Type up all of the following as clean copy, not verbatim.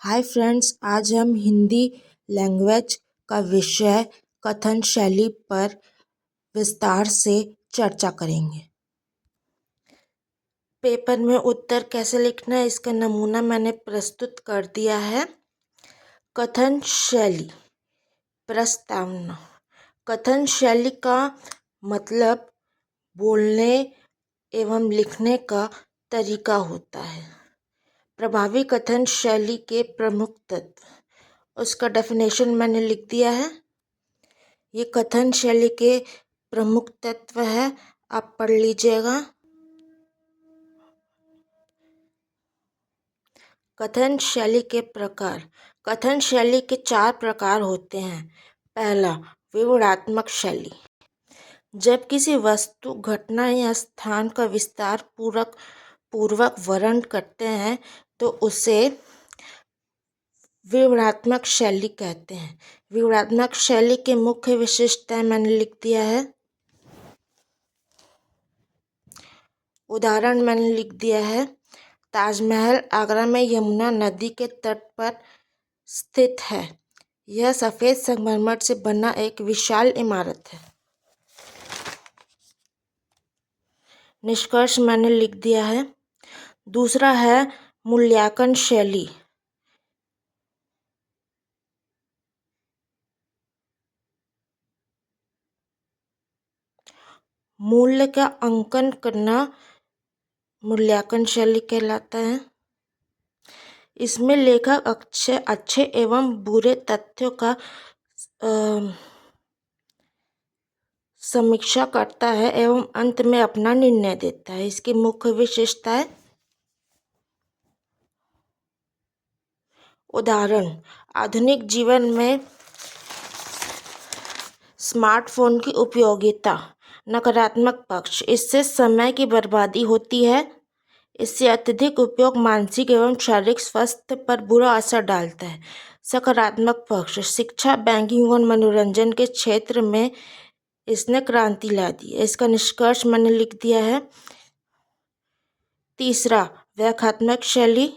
Hi friends, आज हम Hindi language का विषय कथन शैली पर विस्तार से चर्चा करेंगे। पेपर में उत्तर कैसे लिखना है इसका नमूना मैंने प्रस्तुत कर दिया है। कथन शैली। प्रस्तावना। कथन शैली का मतलब बोलने एवं लिखने का तरीका होता है। प्रभावी कथन शैली के प्रमुख तत्व, उसका डेफिनेशन मैंने लिख दिया है। ये कथन शैली के प्रमुख तत्व है, आप पढ़ लीजिएगा। कथन शैली के प्रकार। कथन शैली के 4 प्रकार होते हैं। पहला, विवरणात्मक शैली। जब किसी वस्तु, घटना या स्थान का विस्तार पूर्वक वर्णन करते हैं तो उसे विवरणात्मक शैली कहते हैं। विवरणात्मक शैली के मुख्य विशेषताएं मैंने लिख दिया है। उदाहरण मैंने लिख दिया है। ताजमहल आगरा में यमुना नदी के तट पर स्थित है। यह सफ़ेद संगमरमर से बना एक विशाल इमारत है। निष्कर्ष मैंने लिख दिया है। दूसरा है मूल्यांकन शैली। मूल्य का अंकन करना मूल्यांकन शैली कहलाता है। इसमें लेखक अच्छे एवं बुरे तथ्यों का समीक्षा करता है एवं अंत में अपना निर्णय देता है। इसकी मुख्य विशेषताएं। उदाहरण, आधुनिक जीवन में स्मार्टफोन की उपयोगिता। नकारात्मक पक्ष, इससे समय की बर्बादी होती है। इससे अत्यधिक उपयोग मानसिक एवं शारीरिक स्वास्थ्य पर बुरा असर डालता है। सकारात्मक पक्ष, शिक्षा, बैंकिंग और मनोरंजन के क्षेत्र में इसने क्रांति ला दी है। इसका निष्कर्ष मैंने लिख दिया है। तीसरा, व्याख्यात्मक शैली।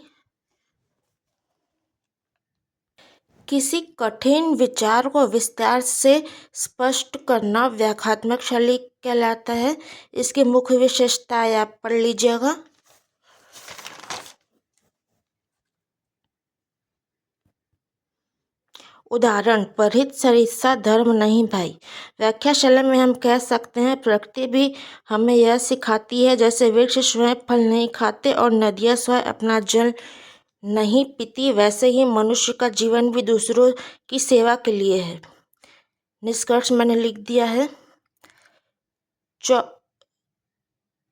किसी कठिन विचार को विस्तार से स्पष्ट करना व्याख्यात्मक शैली कहलाता है। इसकी मुख्य विशेषताएं आप पढ़ लीजिएगा। उदाहरण, परिहित सरिस्सा धर्म नहीं भाई। व्याख्या शैली में हम कह सकते हैं, प्रकृति भी हमें यह सिखाती है, जैसे वृक्ष स्वयं फल नहीं खाते और नदियाँ स्वयं अपना जल नहीं पीती, वैसे ही मनुष्य का जीवन भी दूसरों की सेवा के लिए है। निष्कर्ष मैंने लिख दिया है।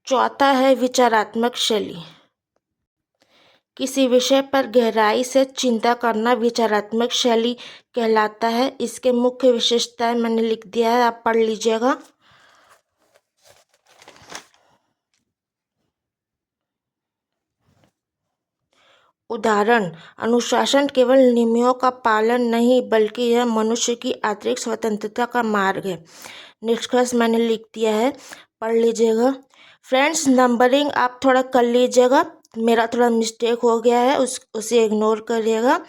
चौथा है विचारात्मक शैली। किसी विषय पर गहराई से चिंता करना विचारात्मक शैली कहलाता है। इसके मुख्य विशेषताएं मैंने लिख दिया है, आप पढ़ लीजिएगा। उदाहरण, अनुशासन केवल नियमों का पालन नहीं बल्कि यह मनुष्य की आंतरिक स्वतंत्रता का मार्ग है। निष्कर्ष मैंने लिख दिया है, पढ़ लीजिएगा। फ्रेंड्स, नंबरिंग आप थोड़ा कर लीजिएगा, मेरा थोड़ा मिस्टेक हो गया है, उसे इग्नोर करिएगा।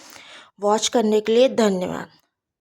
वॉच करने के लिए धन्यवाद।